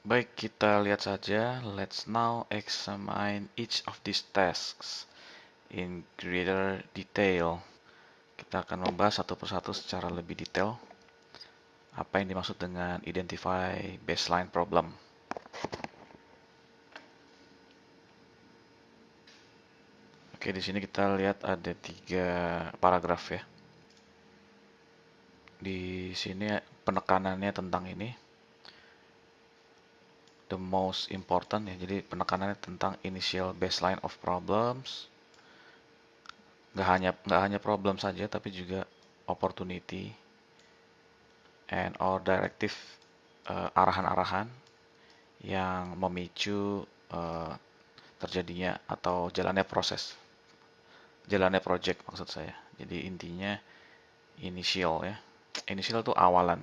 Baik, kita lihat saja. Let's now examine each of these tasks in greater detail. Kita akan membahas satu persatu secara lebih detail apa yang dimaksud dengan identify baseline problem. Oke, di sini kita lihat ada 3 paragraf ya. Di sini penekanannya tentang ini, the most important ya. Jadi penekanannya tentang initial baseline of problems. Nggak hanya problem saja, tapi juga opportunity and or directive, arahan-arahan yang memicu terjadinya atau jalannya project maksud saya. Jadi intinya initial ya. Initial itu awalan.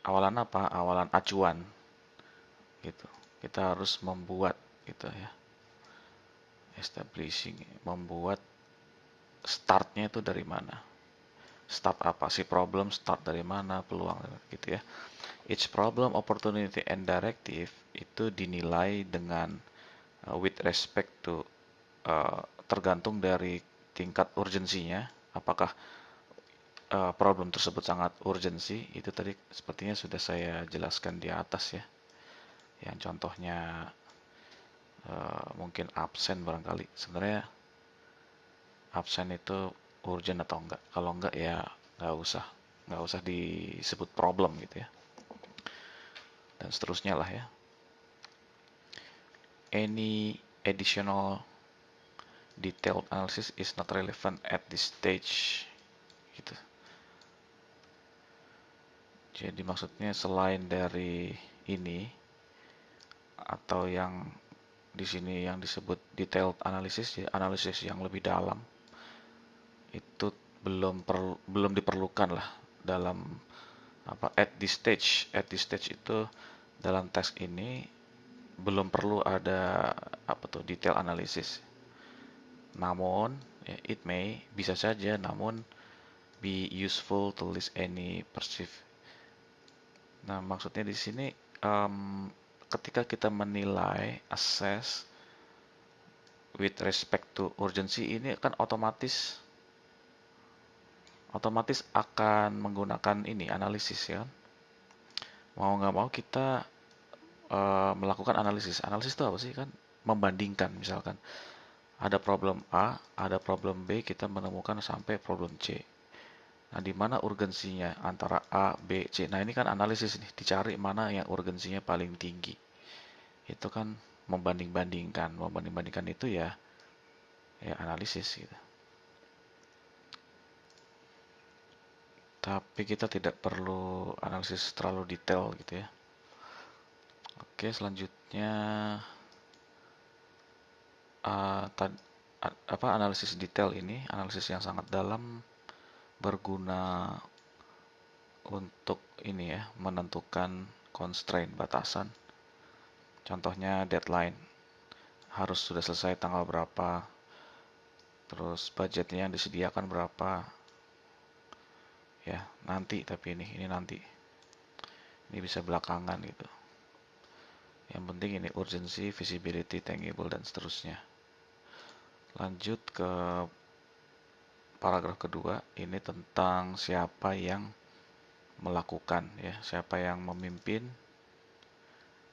Awalan apa? Awalan acuan gitu. Kita harus membuat gitu ya. Establishing, membuat startnya itu dari mana? Start apa sih problem? Start dari mana? Peluang gitu ya. Each problem, opportunity, and directive itu dinilai dengan with respect to tergantung dari tingkat urgensinya. Apakah problem tersebut sangat urgensi? Itu tadi sepertinya sudah saya jelaskan di atas ya. Yang contohnya mungkin absen barangkali. Sebenarnya absen itu urgent atau enggak? Kalau enggak ya nggak usah disebut problem gitu ya. Dan seterusnya lah ya. Any additional detailed analysis is not relevant at this stage gitu. Jadi maksudnya selain dari ini atau yang di sini yang disebut detailed analysis ya, analisis yang lebih dalam itu belum diperlukan lah dalam apa at this stage. At this stage itu dalam teks ini belum perlu ada apa tuh detail analisis. Namun ya, it may bisa saja namun be useful to list any perceived. Nah, maksudnya di sini ketika kita menilai assess with respect to urgency ini kan otomatis akan menggunakan ini analisis ya. Mau nggak mau kita melakukan analisis. Analisis itu apa sih kan? Membandingkan misalkan ada problem A, ada problem B, kita menemukan sampai problem C. Nah, di mana urgensinya antara A, B, C. Nah, ini kan analisis nih, dicari mana yang urgensinya paling tinggi. Itu kan membanding-bandingkan. Membanding-bandingkan itu ya analisis gitu. Tapi kita tidak perlu analisis terlalu detail gitu ya. Oke, selanjutnya analisis detail ini, analisis yang sangat dalam berguna untuk ini ya, menentukan constraint batasan. Contohnya deadline harus sudah selesai tanggal berapa, terus budgetnya yang disediakan berapa, ya nanti tapi ini nanti, ini bisa belakangan gitu. Yang penting ini urgency, visibility, tangible dan seterusnya. Lanjut ke paragraf kedua, ini tentang siapa yang melakukan ya, siapa yang memimpin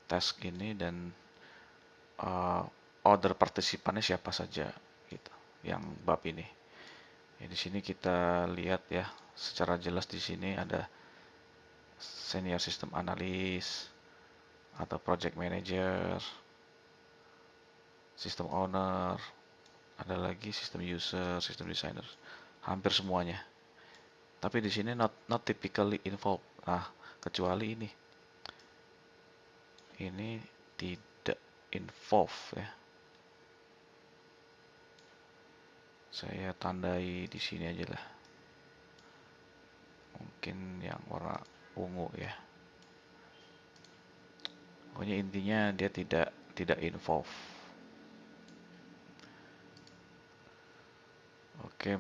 task ini dan order partisipannya siapa saja gitu. Yang bab ini. Ya, di sini kita lihat ya, secara jelas di sini ada senior system analyst atau project manager, system owner, ada lagi system user, system designer, hampir semuanya. Tapi di sini not typically involved. Nah, kecuali ini tidak involve ya. Saya tandai di sini aja lah. Mungkin yang warna ungu ya. Pokoknya intinya dia tidak involve. Oke,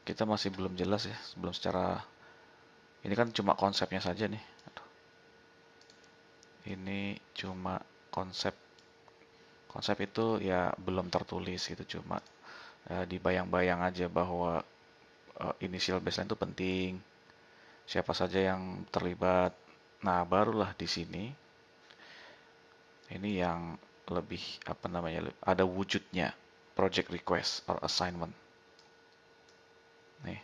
kita masih belum jelas ya, belum secara ini kan cuma konsepnya saja nih. Ini cuma konsep. Konsep itu ya belum tertulis, itu cuma dibayang-bayang aja bahwa initial baseline itu penting, siapa saja yang terlibat. Nah, barulah di sini ini yang lebih apa namanya, ada wujudnya project request or assignment. Nih,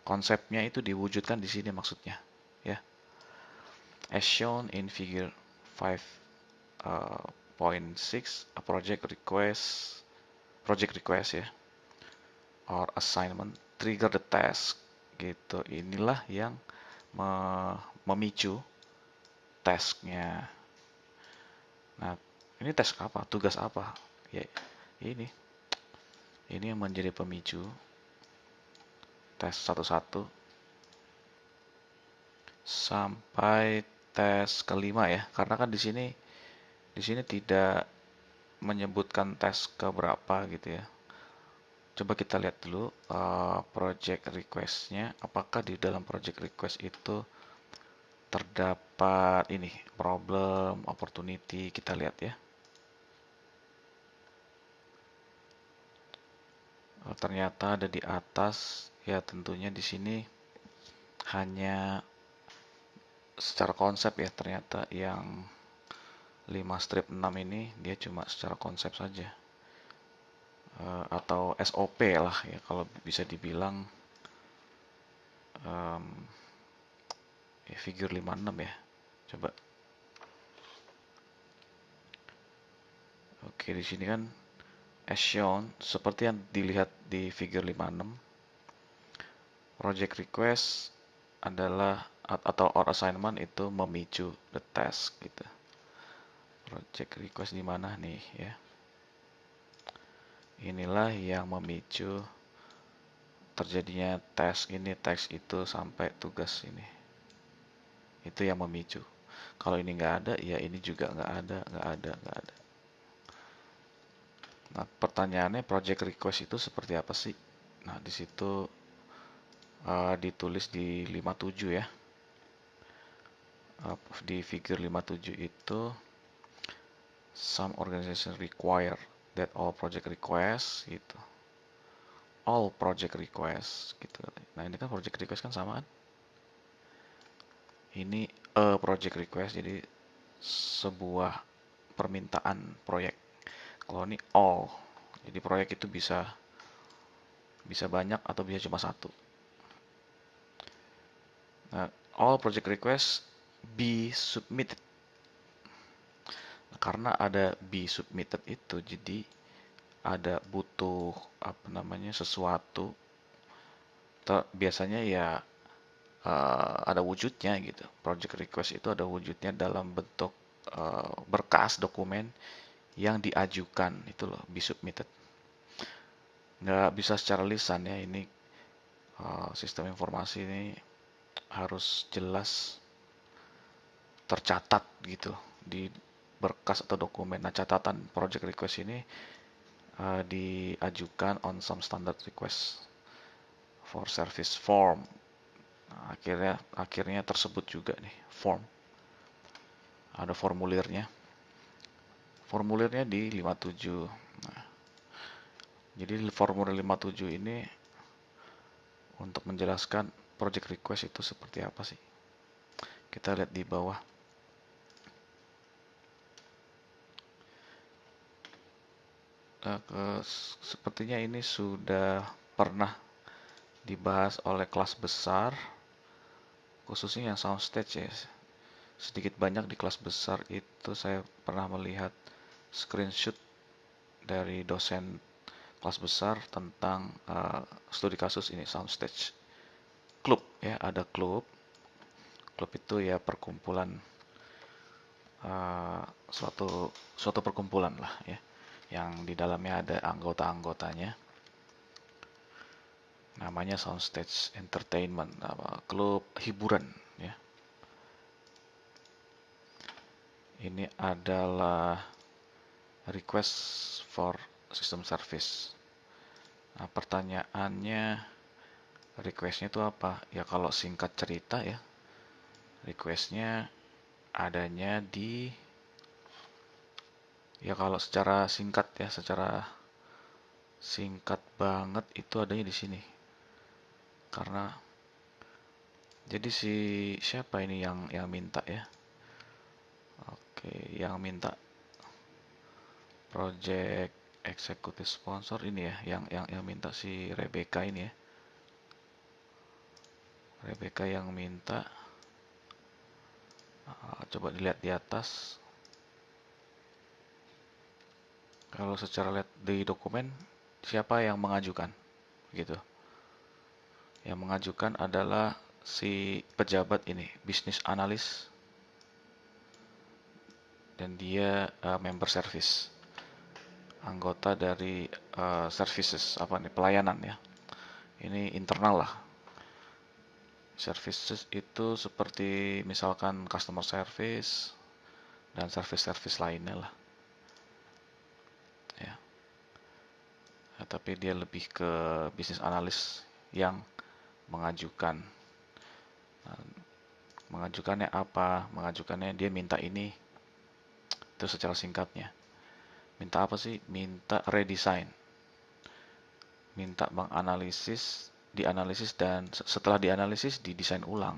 konsepnya itu diwujudkan di sini maksudnya, ya. As shown in figure 5.6, a project request ya, or assignment trigger the task gitu. Inilah yang memicu tasknya. Nah, ini task apa? Tugas apa? Ya, ini. Ini yang menjadi pemicu tes satu-satu sampai tes kelima ya. Karena kan di sini tidak menyebutkan tes keberapa gitu ya. Coba kita lihat dulu project request-nya. Apakah di dalam project request itu terdapat ini problem, opportunity, kita lihat ya. Ternyata ada di atas. Ya tentunya di sini hanya secara konsep ya, ternyata yang 5 strip 6 ini dia cuma secara konsep saja. Atau SOP lah ya kalau bisa dibilang, ya figure 56 ya. Coba. Oke, di sini kan as shown seperti yang dilihat di figure 56. Project request adalah atau or assignment itu memicu the task gitu. Project request di mana nih ya? Inilah yang memicu terjadinya tes ini, teks itu sampai tugas ini. Itu yang memicu. Kalau ini nggak ada, ya ini juga nggak ada, nggak ada, nggak ada. Nah, pertanyaannya project request itu seperti apa sih? Nah, di situ ditulis di 57 ya. Di figure 57 itu some organization require that all project requests gitu. All project requests gitu. Nah, ini kan project request kan sama kan? Ini a project request, jadi sebuah permintaan proyek. Kalau ini all, jadi proyek itu bisa banyak atau bisa cuma satu. Nah, all project requests be submitted. Nah, karena ada be submitted itu, jadi ada butuh apa namanya sesuatu. Biasanya ya ada wujudnya gitu. Project request itu ada wujudnya dalam bentuk berkas dokumen yang diajukan, itu loh be submitted. Nggak bisa secara lisan ya, ini sistem informasi ini harus jelas tercatat gitu di berkas atau dokumen. Nah, catatan project request ini diajukan on some standard request for service form. Nah, akhirnya tersebut juga nih form. Ada formulirnya. Formulirnya di 57. Nah, jadi formulir 57 ini untuk menjelaskan project request itu seperti apa sih. Kita lihat di bawah. Sepertinya ini sudah pernah dibahas oleh kelas besar, khususnya yang soundstage ya. Sedikit banyak di kelas besar itu saya pernah melihat screenshot dari dosen kelas besar tentang studi kasus ini soundstage. Klub ya, ada klub. Klub itu ya perkumpulan, suatu perkumpulan lah ya, yang di dalamnya ada anggota-anggotanya. Namanya Soundstage Entertainment, klub hiburan ya. Ini adalah request for system service. Nah, pertanyaannya requestnya itu apa? Ya kalau singkat cerita ya, requestnya adanya di, ya kalau secara singkat ya, secara singkat banget itu adanya di sini. Karena jadi siapa ini yang minta ya? Oke, yang minta project executive sponsor ini ya, yang minta si Rebecca ini ya. Rebecca yang minta. Coba dilihat di atas. Kalau secara lihat di dokumen, siapa yang mengajukan? Gitu. Yang mengajukan adalah si pejabat ini, bisnis analis, dan dia member service, anggota dari services apa nih, pelayanan ya. Ini internal lah. Services itu seperti misalkan customer service dan service-service lainnya lah. Ya. Tapi dia lebih ke bisnis analis yang mengajukan. Nah, mengajukannya apa? Mengajukannya dia minta ini. Itu secara singkatnya. Minta apa sih? Minta redesign. Minta menganalisis, dianalisis, dan setelah dianalisis didesain ulang.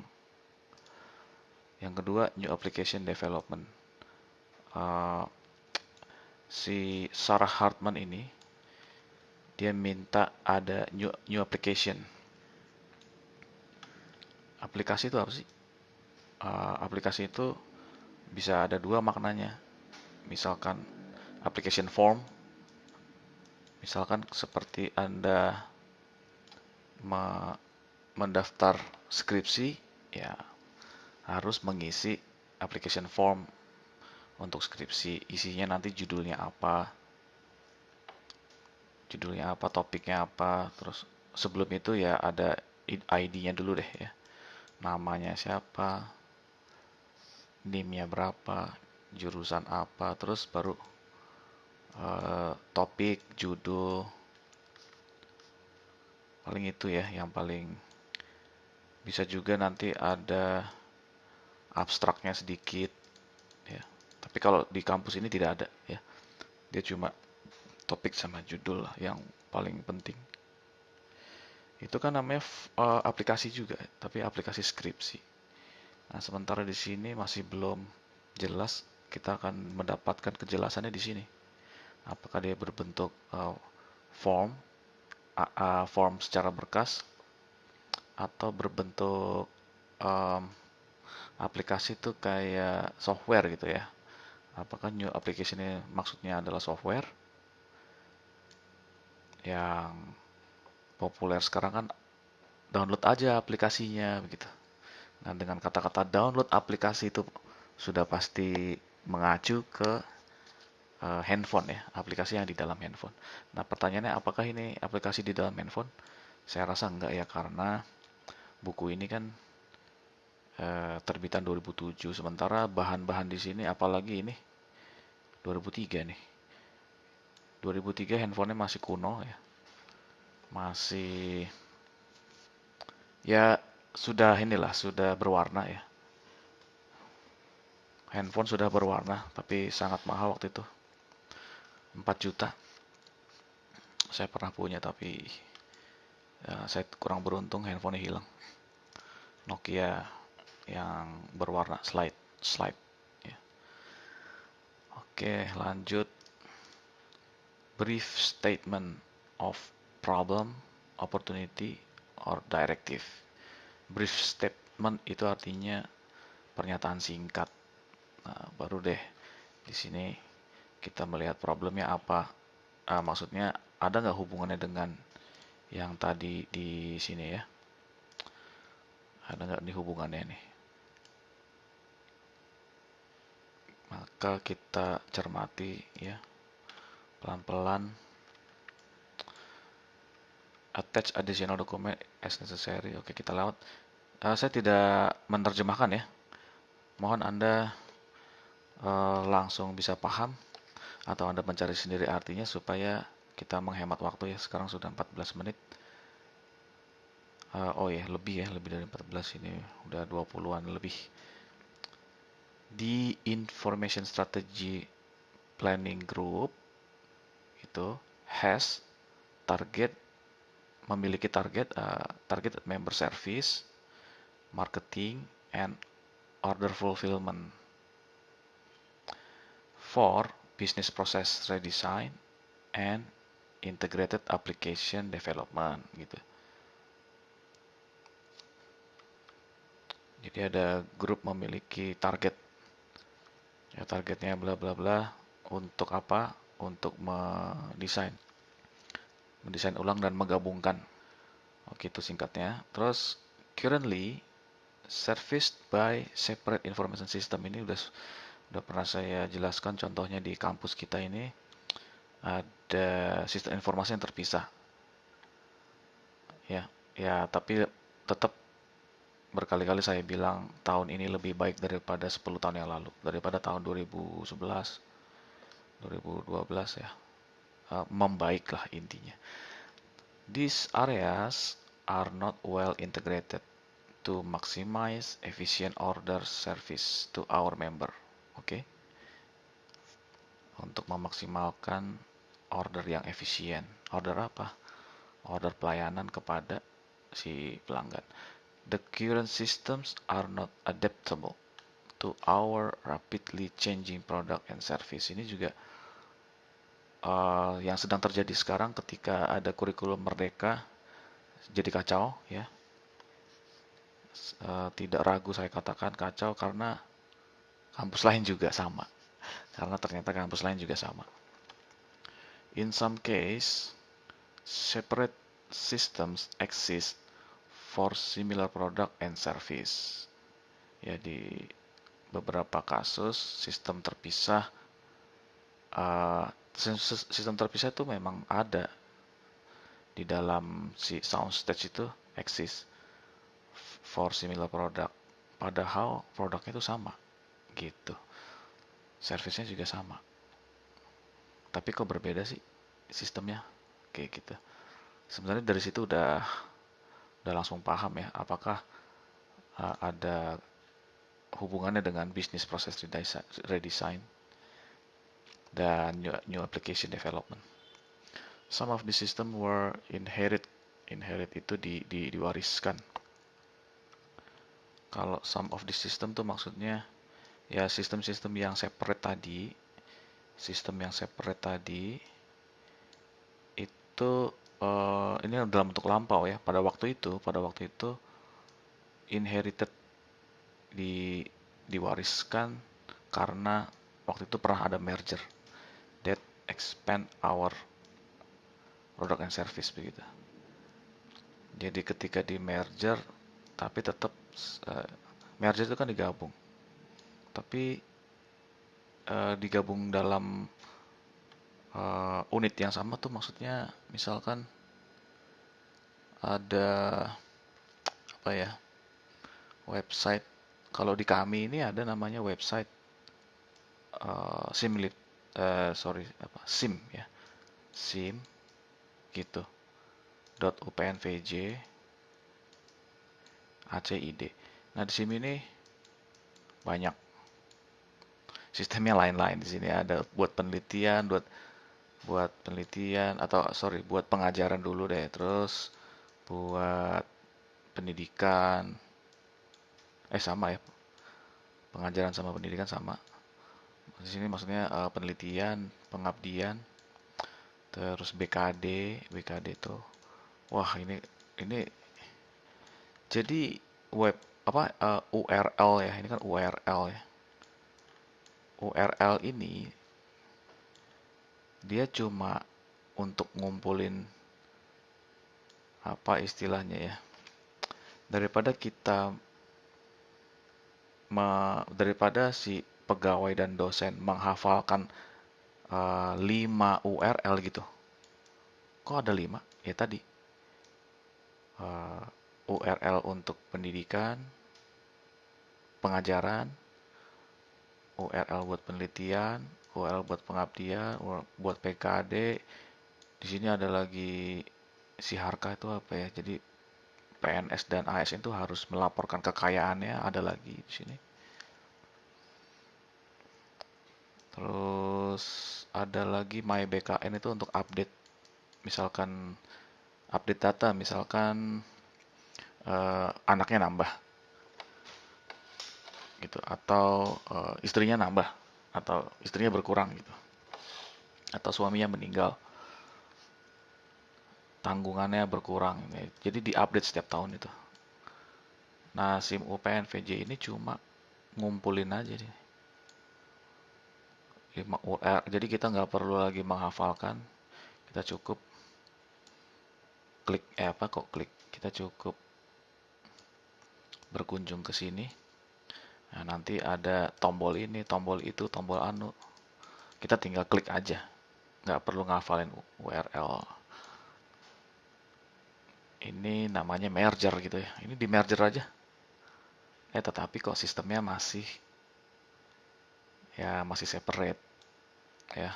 Yang kedua, new application development. Si Sarah Hartman ini dia minta ada new application. Aplikasi itu apa sih? Aplikasi itu bisa ada dua maknanya. Misalkan application form, misalkan seperti Anda mendaftar skripsi, ya harus mengisi application form untuk skripsi. Isinya nanti judulnya apa, topiknya apa, terus sebelum itu ya ada ID-nya dulu deh ya. Namanya siapa, NIM-nya berapa, jurusan apa, terus baru topik, judul, paling itu ya yang paling. Bisa juga nanti ada abstraknya sedikit ya. Tapi kalau di kampus ini tidak ada ya. Dia cuma topik sama judul lah yang paling penting. Itu kan namanya aplikasi juga, tapi aplikasi skripsi. Nah, sementara di sini masih belum jelas, kita akan mendapatkan kejelasannya di sini. Apakah dia berbentuk form, form secara berkas, atau berbentuk aplikasi itu kayak software gitu ya. Apakah new application ini maksudnya adalah software yang populer sekarang kan download aja aplikasinya begitu. Nah, dengan kata-kata download aplikasi itu sudah pasti mengacu ke handphone ya, aplikasi yang di dalam handphone. Nah, pertanyaannya apakah ini aplikasi di dalam handphone? Saya rasa enggak ya, karena buku ini kan terbitan 2007, sementara bahan-bahan di sini apalagi ini 2003 nih. 2003 handphonenya masih kuno ya. Masih ya sudah inilah, sudah berwarna ya. Handphone sudah berwarna, tapi sangat mahal waktu itu. 4 juta. Saya pernah punya, tapi ya, saya kurang beruntung, handphonenya hilang. Nokia yang berwarna slide ya. Oke, lanjut. Brief statement of problem, opportunity, or directive. Brief statement itu artinya pernyataan singkat. Nah, baru deh di sini kita melihat problemnya apa. Maksudnya ada nggak hubungannya dengan yang tadi di sini ya? Ada nggak nih hubungannya nih? Maka kita cermati ya, pelan-pelan. Attach additional document as necessary. Oke, kita lewat. Saya tidak menerjemahkan ya. Mohon Anda langsung bisa paham atau Anda mencari sendiri artinya supaya kita menghemat waktu ya. Sekarang sudah 14 menit. Oh ya, lebih dari 14 ini. Udah 20-an lebih. Di Information Strategy Planning Group itu has target, memiliki target member service, marketing, and order fulfillment. For business process redesign and integrated application development gitu. Jadi ada grup memiliki target. Ya, targetnya bla bla bla untuk apa? Untuk mendesain ulang dan menggabungkan. Oke, itu singkatnya. Terus currently serviced by separate information system, ini udah pernah saya jelaskan contohnya di kampus kita ini ada sistem informasi yang terpisah. Ya, ya tapi tetap berkali-kali saya bilang tahun ini lebih baik daripada 10 tahun yang lalu, daripada tahun 2011, 2012 ya. Membaiklah intinya. These areas are not well integrated to maximize efficient order service to our member. Oke. Untuk memaksimalkan order yang efisien. Order apa? Order pelayanan kepada si pelanggan. The current systems are not adaptable to our rapidly changing product and service. Ini juga yang sedang terjadi sekarang ketika ada kurikulum merdeka jadi kacau ya. Tidak ragu saya katakan kacau karena kampus lain juga sama. Karena ternyata kampus lain juga sama. In some case, separate systems exist for similar product and service. Ya, di beberapa kasus sistem terpisah itu memang ada di dalam si soundstage itu exist for similar product. Padahal produknya itu sama gitu. Servisnya juga sama. Tapi kok berbeda sih sistemnya? Kayak gitu. Sebenarnya dari situ udah langsung paham ya apakah ada hubungannya dengan business process redesign dan new application development. Some of the system were inherit itu diwariskan. Kalau some of the system tuh maksudnya ya sistem-sistem yang separate tadi, itu ini dalam bentuk lampau ya. Pada waktu itu inherited diwariskan karena waktu itu pernah ada merger that expand our product and service begitu. Jadi ketika di merger tapi tetap merger itu kan digabung. Tapi digabung dalam unit yang sama tuh maksudnya misalkan ada apa ya? Website. Kalau di kami ini ada namanya website SIM ya. SIM gitu. .upnvj ACID. Nah, di SIM ini banyak sistemnya lain-lain. Di sini ada buat penelitian, buat pengajaran dulu deh, terus buat pendidikan. Sama ya. Pengajaran sama pendidikan sama. Di sini maksudnya penelitian, pengabdian, terus BKD itu. Wah, ini jadi web apa URL ya. Ini kan URL ya. URL ini dia cuma untuk ngumpulin apa istilahnya ya. Daripada si pegawai dan dosen menghafalkan 5 URL gitu. Kok ada 5? Ya tadi. URL untuk pendidikan, pengajaran, URL buat penelitian, URL buat pengabdian, buat PKD. Di sini ada lagi si harka itu apa ya? Jadi PNS dan ASN itu harus melaporkan kekayaannya, ada lagi di sini. Terus ada lagi MyBKN itu untuk update, misalkan update data, misalkan anaknya nambah gitu, atau istrinya nambah, atau istrinya berkurang gitu, atau suaminya meninggal, tanggungannya berkurang. Jadi diupdate setiap tahun itu. Nah, SIM UPN VJ ini cuma ngumpulin aja deh. Jadi kita nggak perlu lagi menghafalkan, kita cukup klik, kita cukup berkunjung ke sini. Nah, nanti ada tombol ini, tombol itu, tombol anu. Kita tinggal klik aja, nggak perlu ngafalin URL. Ini namanya merger gitu ya. Ini di merger aja. Tetapi kok sistemnya masih separate ya.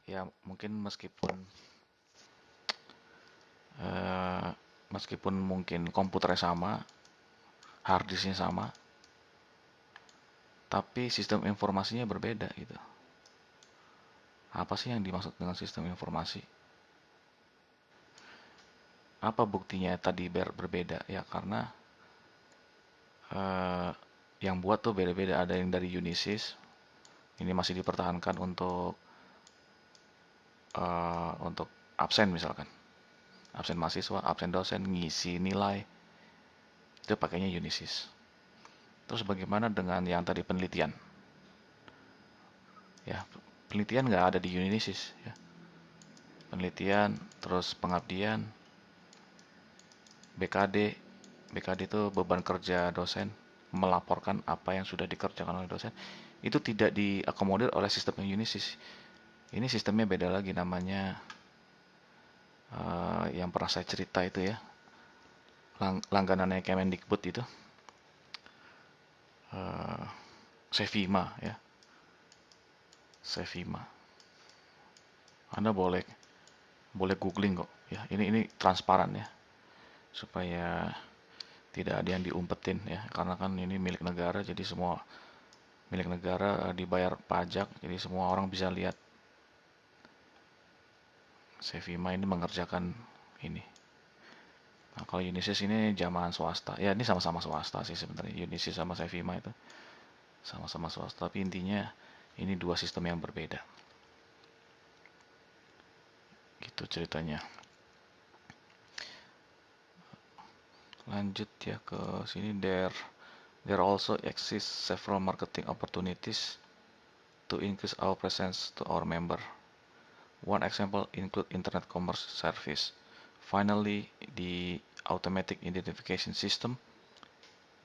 Ya mungkin eh, meskipun mungkin komputernya sama, harddisknya sama, tapi sistem informasinya berbeda gitu. Apa sih yang dimaksud dengan sistem informasi? Apa buktinya tadi berbeda? Ya karena eh, yang buat tuh beda-beda. Ada yang dari Unisys, ini masih dipertahankan untuk absen misalkan. Absen mahasiswa, absen dosen, ngisi nilai, itu pakainya Unisys. Terus bagaimana dengan yang tadi penelitian? Ya, penelitian nggak ada di Unisys. Ya. Penelitian, terus pengabdian, BKD. BKD itu beban kerja dosen, melaporkan apa yang sudah dikerjakan oleh dosen. Itu tidak diakomodir oleh sistem Unisys. Ini sistemnya beda lagi, namanya yang pernah saya cerita itu ya, langganannya Kemendikbud itu, Sevima ya, Sevima. Anda boleh googling kok ya. Ini transparan ya, supaya tidak ada yang diumpetin ya, karena kan ini milik negara, jadi semua milik negara, dibayar pajak, jadi semua orang bisa lihat Sevima ini mengerjakan ini. Nah, kalau Unisys ini zaman swasta. Ya, ini sama-sama swasta sih sebenarnya. Unisys sama Sevima itu sama-sama swasta, tapi intinya ini dua sistem yang berbeda. Gitu ceritanya. Lanjut ya ke sini. There also exist several marketing opportunities to increase our presence to our member. One example include internet commerce service. Finally, the automatic identification system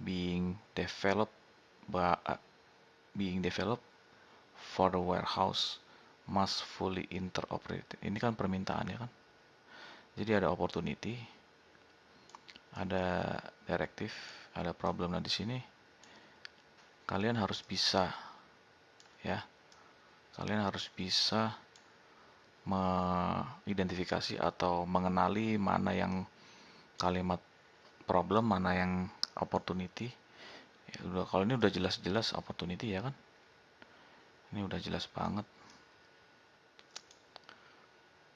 being developed by, for the warehouse must fully interoperate. Ini kan permintaan ya kan. Jadi ada opportunity, ada directive, ada problem. Nah di sini kalian harus bisa ya. Kalian harus bisa mengidentifikasi atau mengenali mana yang kalimat problem, mana yang opportunity. Ya, kalau ini udah jelas-jelas opportunity ya kan. Ini udah jelas banget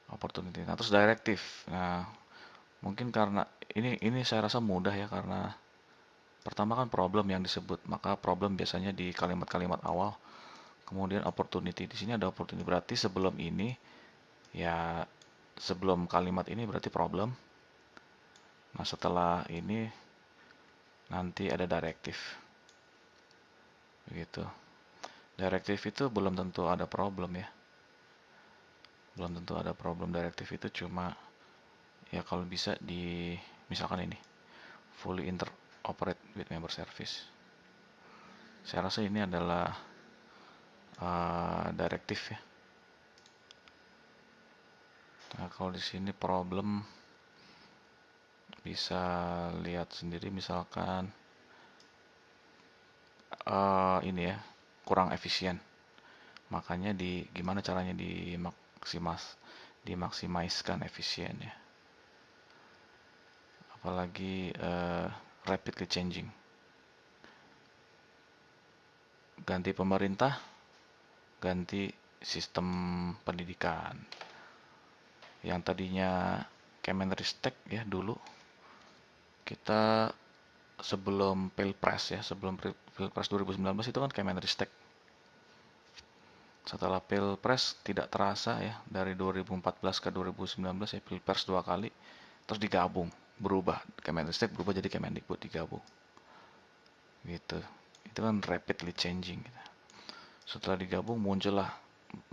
opportunity. Nah, terus directive. Nah, mungkin karena ini saya rasa mudah ya, karena pertama kan problem yang disebut, maka problem biasanya di kalimat-kalimat awal. Kemudian opportunity, di sini ada opportunity, berarti sebelum ini ya, sebelum kalimat ini berarti problem. Nah, setelah ini nanti ada directive. Begitu. Directive itu belum tentu ada problem ya. Belum tentu ada problem. Directive itu cuma ya kalau bisa misalkan ini fully interoperate with member service. Saya rasa ini adalah directive ya. Nah, kalau di sini problem bisa lihat sendiri, misalkan ini ya, kurang efisien. Makanya gimana caranya dimaksimiskan efisien ya. Apalagi rapidly changing. ganti pemerintah, ganti sistem pendidikan. Yang tadinya Kemenristek ya dulu, kita sebelum Pilpres ya, sebelum Pilpres 2019 itu kan Kemenristek. Setelah Pilpres tidak terasa ya, dari 2014 ke 2019 ya, Pilpres 2 kali, terus digabung, berubah. Kemenristek berubah jadi Kemendikbud, digabung. Gitu. Itu kan rapidly changing gitu. Setelah digabung muncullah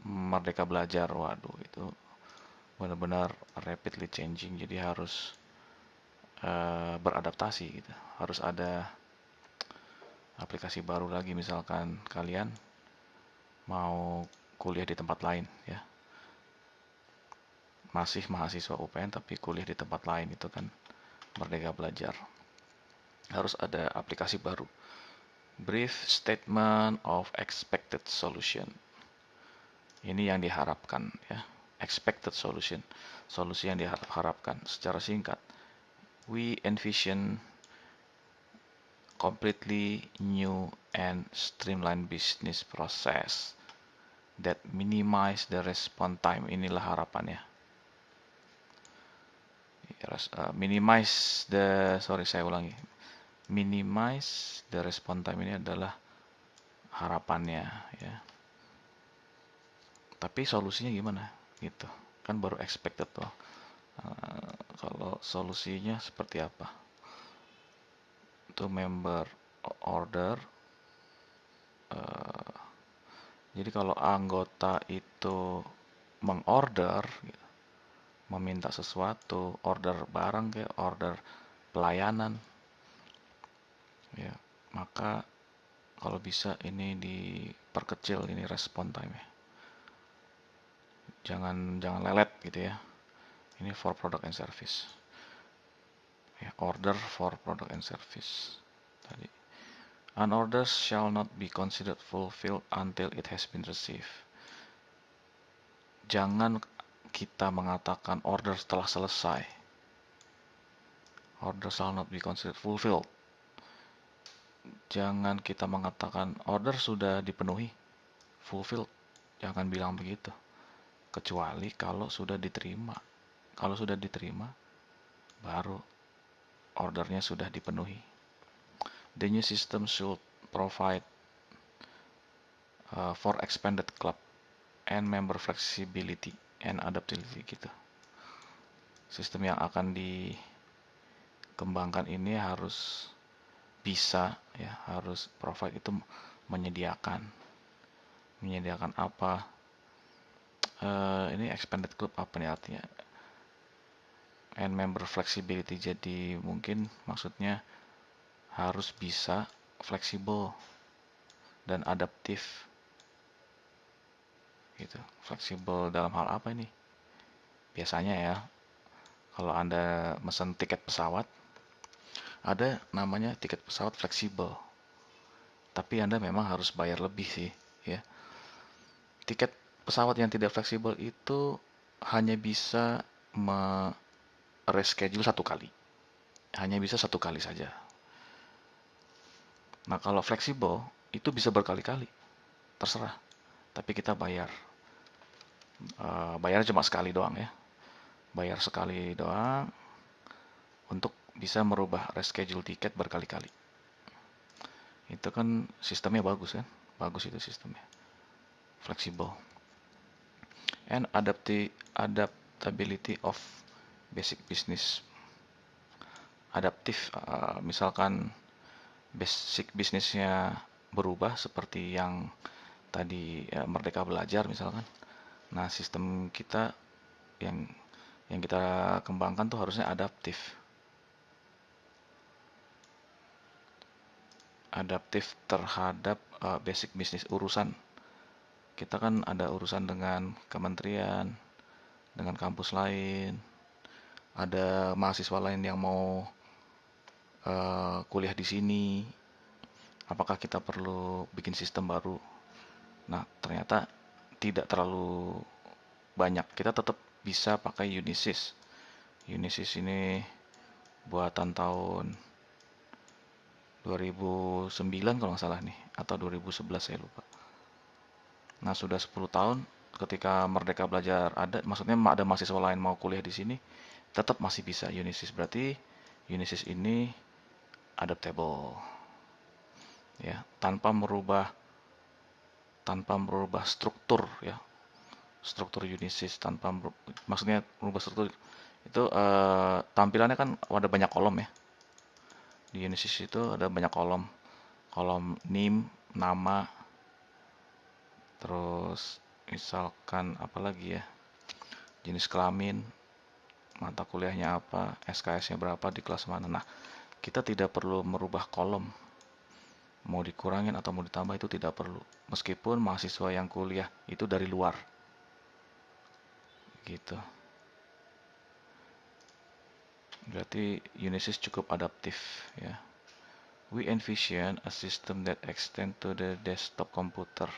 Merdeka Belajar. Waduh, itu benar-benar rapidly changing, jadi harus beradaptasi gitu. Harus ada aplikasi baru lagi, misalkan kalian mau kuliah di tempat lain ya, masih mahasiswa UPN tapi kuliah di tempat lain, itu kan Merdeka Belajar. Harus ada aplikasi baru. Brief Statement of Expected Solution. Ini yang diharapkan ya. Expected solution. Solusi yang diharapkan. Secara singkat, we envision completely new and streamlined business process that minimize the response time. Inilah harapannya. Minimize the response time ini adalah harapannya ya. Tapi solusinya gimana? Gitu. Kan baru expected tuh. Kalau solusinya seperti apa? Itu member order. Jadi kalau anggota itu mengorder, meminta sesuatu, order barang kayak order pelayanan, ya, maka kalau bisa ini diperkecil ini respon time ya. Jangan lelet gitu ya. Ini for product and service. Ya, order for product and service. Tadi. An order shall not be considered fulfilled until it has been received. Jangan kita mengatakan order telah selesai. Order shall not be considered fulfilled. Jangan kita mengatakan order sudah dipenuhi, fulfilled. Jangan bilang begitu. Kecuali kalau sudah diterima. Kalau sudah diterima, baru ordernya sudah dipenuhi. The new system should provide for expanded club and member flexibility and adaptability gitu. Sistem yang akan dikembangkan ini harus bisa ya, harus provide itu menyediakan apa? Ini expanded club apa nih artinya? And member flexibility, jadi mungkin maksudnya harus bisa fleksibel dan adaptif gitu. Fleksibel dalam hal apa ini? Biasanya ya, kalau Anda mesen tiket pesawat, ada namanya tiket pesawat fleksibel. Tapi Anda memang harus bayar lebih sih ya. Tiket pesawat yang tidak fleksibel itu hanya bisa reschedule 1 kali. Hanya bisa 1 kali saja. Nah, kalau fleksibel itu bisa berkali-kali. Terserah. Tapi kita bayar. Bayar cuma sekali doang ya. Bayar sekali doang untuk bisa merubah reschedule tiket berkali-kali. Itu kan sistemnya bagus kan? Bagus itu sistemnya. Fleksibel. And adaptability of basic business. Adaptif, misalkan basic bisnisnya berubah seperti yang tadi Merdeka Belajar misalkan. Nah, sistem kita yang kita kembangkan tuh harusnya adaptif. Adaptif terhadap basic bisnis urusan. Kita kan ada urusan dengan kementerian, dengan kampus lain, ada mahasiswa lain yang mau kuliah di sini. Apakah kita perlu bikin sistem baru? Nah, ternyata tidak terlalu banyak. Kita tetap bisa pakai Unisys. Unisys ini buatan tahun 2009 kalau nggak salah nih, atau 2011 saya lupa. Nah, sudah 10 tahun ketika Merdeka Belajar ada, maksudnya ada mahasiswa lain mau kuliah di sini, tetap masih bisa Unisys. Berarti Unisys ini adaptable, ya, tanpa merubah struktur, ya, struktur Unisys, maksudnya merubah struktur itu, tampilannya kan ada banyak kolom ya. Di Unisys itu ada banyak kolom, kolom NIM, nama, terus misalkan apa lagi ya, jenis kelamin, mata kuliahnya apa, SKS-nya berapa, di kelas mana. Nah, kita tidak perlu merubah kolom, mau dikurangin atau mau ditambah itu tidak perlu. Meskipun mahasiswa yang kuliah itu dari luar, gitu. Berarti Unisys cukup adaptif, ya. We envision a system that extend to the desktop computer,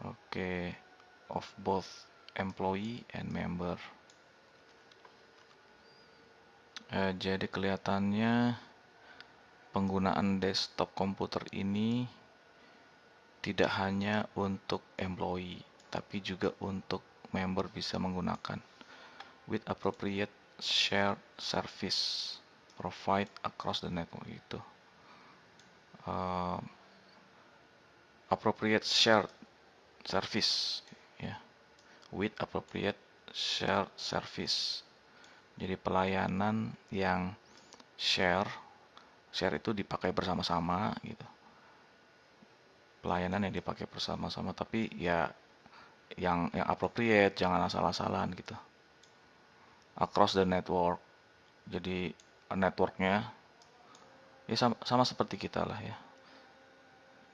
okay, of both employee and member. Jadi kelihatannya penggunaan desktop komputer ini tidak hanya untuk employee, tapi juga untuk member bisa menggunakan. With appropriate shared service provide across the network itu. Appropriate shared service, ya. With appropriate shared service. Jadi pelayanan yang share itu dipakai bersama-sama gitu. Pelayanan yang dipakai bersama-sama, tapi ya yang appropriate, jangan asal-asalan gitu. Across the network. Jadi networknya ya sama seperti kita lah ya.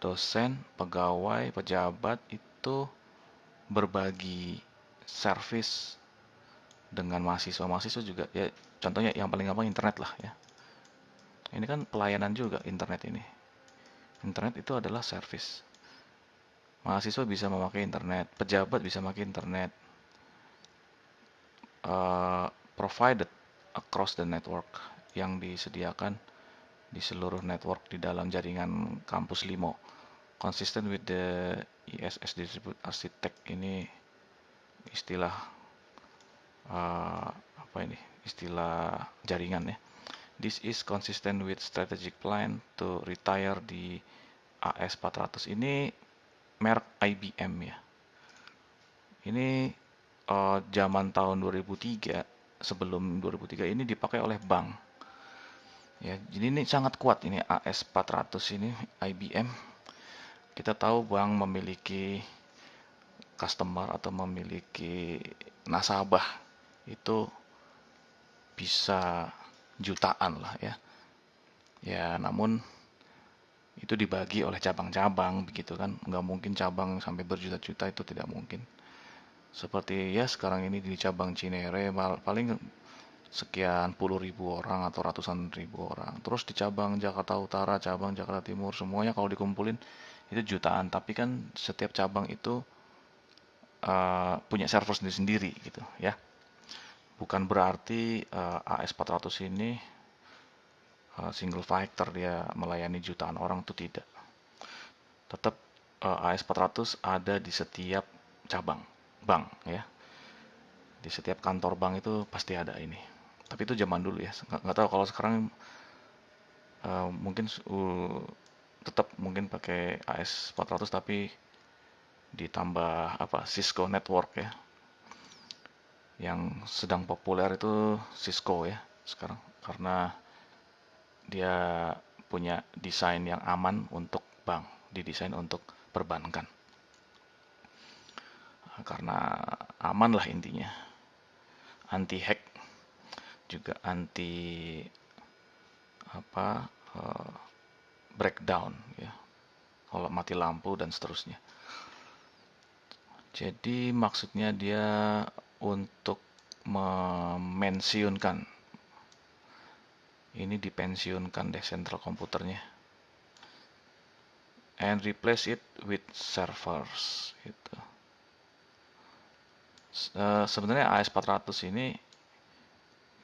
Dosen, pegawai, pejabat itu berbagi service dengan mahasiswa juga ya. Contohnya yang paling gampang internet lah ya. Ini kan pelayanan juga internet ini. Internet itu adalah service. Mahasiswa bisa memakai internet, pejabat bisa memakai internet. Provided across the network, yang disediakan di seluruh network di dalam jaringan kampus LIMO. Consistent with the ISS Distributed Architect, ini istilah apa ini? Istilah jaringan ya. This is consistent with strategic plan to retire di AS400. Ini merek IBM ya. Ini zaman tahun 2003, sebelum 2003 ini dipakai oleh bank. Ya, jadi ini sangat kuat ini AS400 ini IBM. Kita tahu bank memiliki customer atau memiliki nasabah itu bisa jutaan lah ya. Ya, namun itu dibagi oleh cabang-cabang begitu kan. Nggak mungkin cabang sampai berjuta-juta, itu tidak mungkin. Seperti ya sekarang ini di cabang Cinere paling sekian puluh ribu orang atau ratusan ribu orang. Terus di cabang Jakarta Utara, cabang Jakarta Timur, semuanya kalau dikumpulin itu jutaan. Tapi kan setiap cabang itu punya server sendiri-sendiri gitu ya. Bukan berarti AS400 ini single factor dia melayani jutaan orang, itu tidak. Tetap AS400 ada di setiap cabang bank ya. Di setiap kantor bank itu pasti ada ini. Tapi itu zaman dulu ya. Nggak tahu kalau sekarang mungkin tetap mungkin pakai AS400 tapi ditambah apa, Cisco network ya. Yang sedang populer itu Cisco ya sekarang, karena dia punya desain yang aman untuk bank, didesain untuk perbankan. Karena aman lah intinya. Anti hack, juga anti apa, breakdown ya. Kalau mati lampu dan seterusnya. Jadi maksudnya dia untuk memensiunkan, ini dipensiunkan deh sentral komputernya, and replace it with servers gitu. Sebenarnya AS400 ini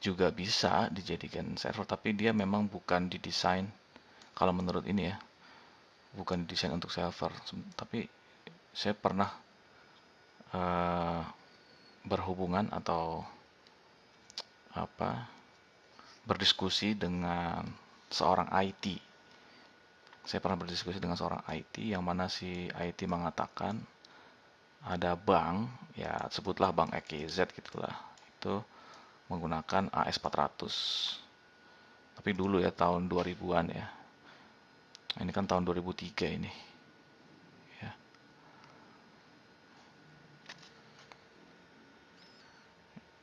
juga bisa dijadikan server, tapi dia memang bukan didesain Kalau menurut ini ya, bukan desain untuk server, tapi saya pernah eh, berhubungan atau apa berdiskusi dengan seorang IT. Saya pernah berdiskusi dengan seorang IT yang mana si IT mengatakan ada bank, ya sebutlah bank XYZ gitulah, itu menggunakan AS400. Tapi dulu ya tahun 2000-an ya. Ini kan tahun 2003 ini. Ya,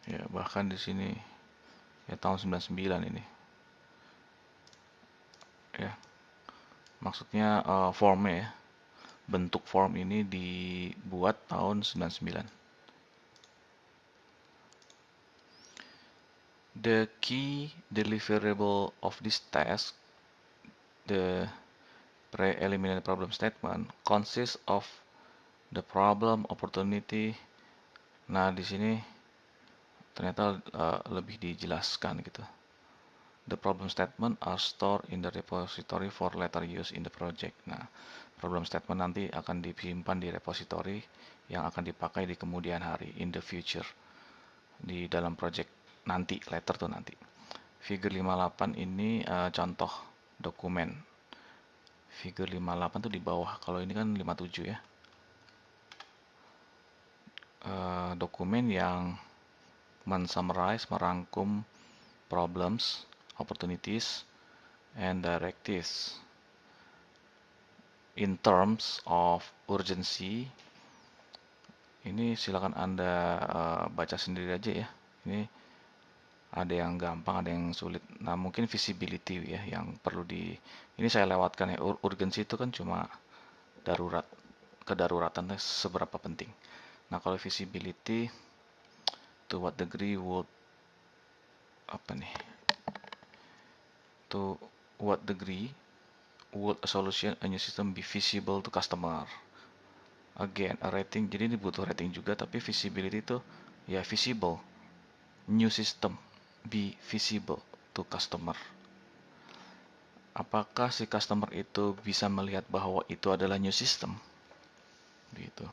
ya bahkan di sini ya tahun 99 ini. Ya, maksudnya formnya ya. Bentuk form ini dibuat tahun 99. The key deliverable of this task, the preliminary problem statement, consists of the problem, opportunity. Nah, di sini ternyata lebih dijelaskan gitu. The problem statement are stored in the repository for later use in the project. Nah, problem statement nanti akan disimpan di repository yang akan dipakai di kemudian hari, in the future, di dalam project nanti, later tuh nanti. Figure 58 ini contoh dokumen. Figure 58 tuh di bawah, kalau ini kan 57 ya. Dokumen yang men-summarize, merangkum problems, opportunities, and directives in terms of urgency. Ini silakan Anda baca sendiri aja ya. Ini ada yang gampang, ada yang sulit. Nah, mungkin visibility ya yang perlu ini saya lewatkan ya. Urgensi itu kan cuma darurat, kedaruratannya seberapa penting. Nah, kalau visibility, to what degree would apa nih? To what degree would a solution, a new system be visible to customer? Again, a rating. Jadi ini butuh rating juga, tapi visibility itu ya visible. New system be visible to customer. Apakah si customer itu bisa melihat bahwa itu adalah new system? Gitu.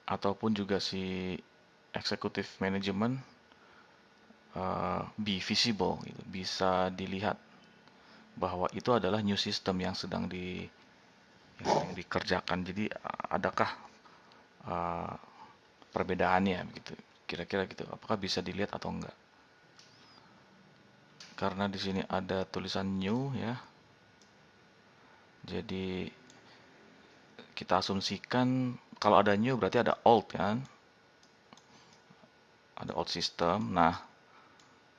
Ataupun juga si executive management be visible, gitu. Bisa dilihat bahwa itu adalah new system yang sedang dikerjakan. Jadi adakah perbedaannya gitu? Kira-kira gitu. Apakah bisa dilihat atau enggak? Karena di sini ada tulisan new ya. Jadi kita asumsikan kalau ada new berarti ada old kan? Ada old system. Nah,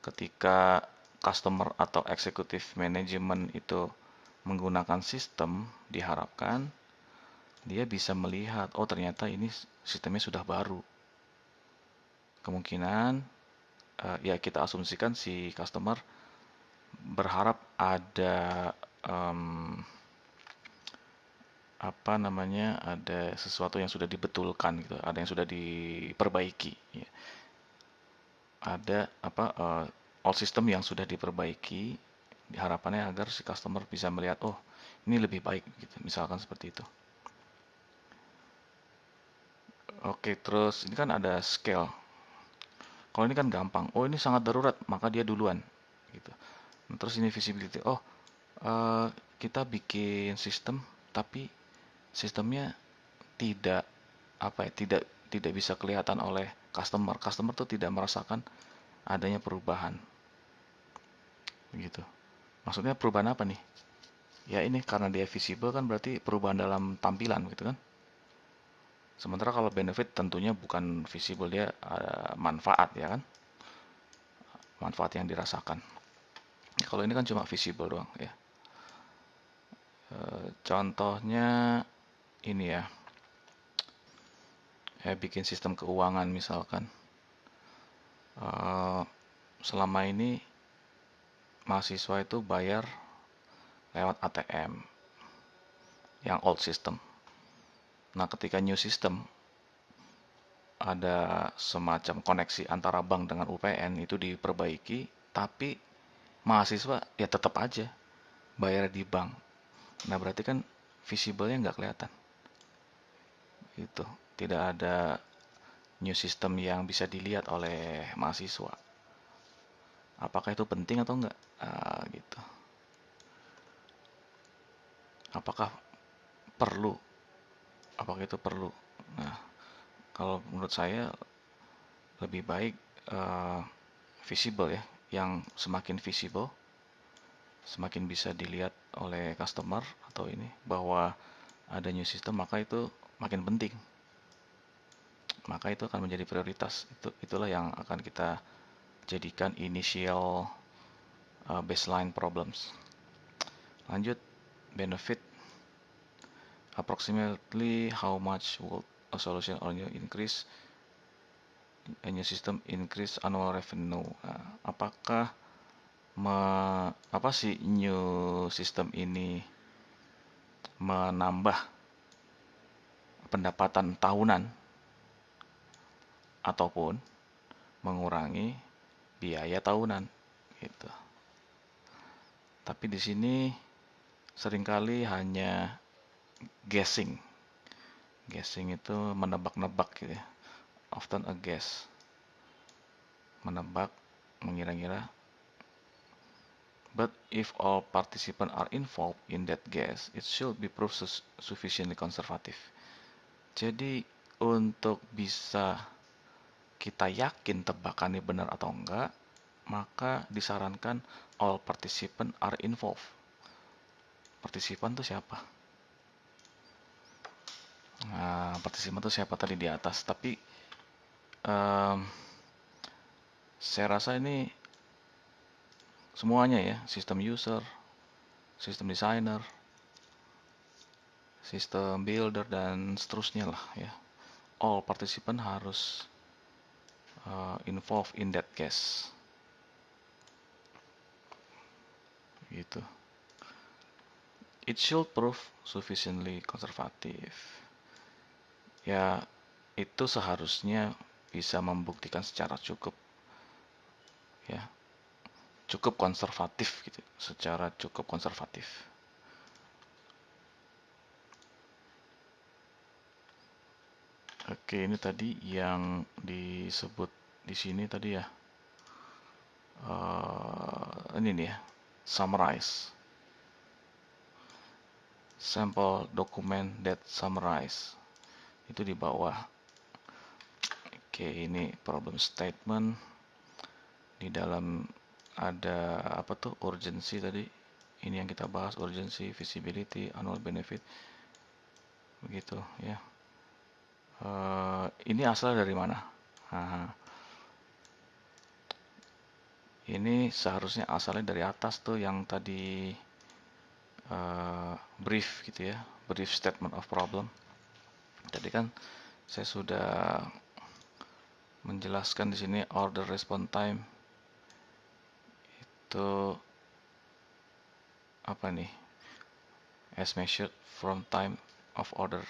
ketika customer atau executive management itu menggunakan sistem, diharapkan dia bisa melihat, oh ternyata ini sistemnya sudah baru. Kemungkinan ya kita asumsikan si customer berharap ada ada sesuatu yang sudah dibetulkan gitu, ada yang sudah diperbaiki. Ya. Ada all system yang sudah diperbaiki, harapannya agar si customer bisa melihat, oh ini lebih baik gitu, misalkan seperti itu. Oke, terus ini kan ada scale. Kalau ini kan gampang, oh ini sangat darurat, maka dia duluan gitu. Nah, terus ini visibility, oh kita bikin sistem tapi sistemnya tidak tidak bisa kelihatan oleh customer. Customer tuh tidak merasakan adanya perubahan. Gitu. Maksudnya perubahan apa nih? Ya ini karena dia visible kan berarti perubahan dalam tampilan gitu kan. Sementara kalau benefit tentunya bukan visible, dia ada manfaat ya kan. Manfaat yang dirasakan. Ya, kalau ini kan cuma visible doang ya. Contohnya ini ya. Bikin sistem keuangan misalkan. Selama ini mahasiswa itu bayar lewat ATM yang old system. Nah, ketika new system ada semacam koneksi antara bank dengan UPN itu diperbaiki, tapi mahasiswa ya tetap aja bayar di bank. Nah, berarti kan visible-nya nggak kelihatan. Itu tidak ada new system yang bisa dilihat oleh mahasiswa. Apakah itu penting atau enggak? Gitu. Apakah perlu? Apakah itu perlu? Nah, kalau menurut saya lebih baik visible ya. Yang semakin visible, semakin bisa dilihat oleh customer atau ini bahwa ada new system, maka itu makin penting. Maka itu akan menjadi prioritas. Itulah yang akan kita jadikan initial baseline problems. Lanjut, benefit. Approximately how much would a solution or new increase a new system increase annual revenue? Apakah apa sih new system ini menambah pendapatan tahunan ataupun mengurangi biaya tahunan gitu. Tapi di sini seringkali hanya guessing. Guessing itu menebak-nebak gitu ya. Often a guess. Menebak, mengira-ngira. But if all participants are involved in that guess, it should be proved sufficiently conservative. Jadi untuk bisa kita yakin tebakannya benar atau enggak, maka disarankan all participants are involved. Partisipan itu siapa? Nah, partisipan itu siapa tadi di atas? Tapi saya rasa ini semuanya ya, sistem user, sistem designer, sistem builder, dan seterusnya lah ya. All participant harus involved in that case. Gitu. It should prove sufficiently conservative. Ya, itu seharusnya bisa membuktikan secara cukup ya. Cukup konservatif gitu, secara cukup konservatif. Oke, ini tadi yang disebut di sini tadi ya. Ini nih ya, summarize. Sample document that summarize. Itu di bawah. Oke, ini problem statement. Di dalam ada apa tuh? Urgency tadi. Ini yang kita bahas, urgency, visibility, annual benefit. Begitu ya. Ini asal dari mana? Ini seharusnya asalnya dari atas tuh yang tadi brief gitu ya, brief statement of problem. Tadi kan saya sudah menjelaskan di sini order response time itu apa nih? As measured from time of order.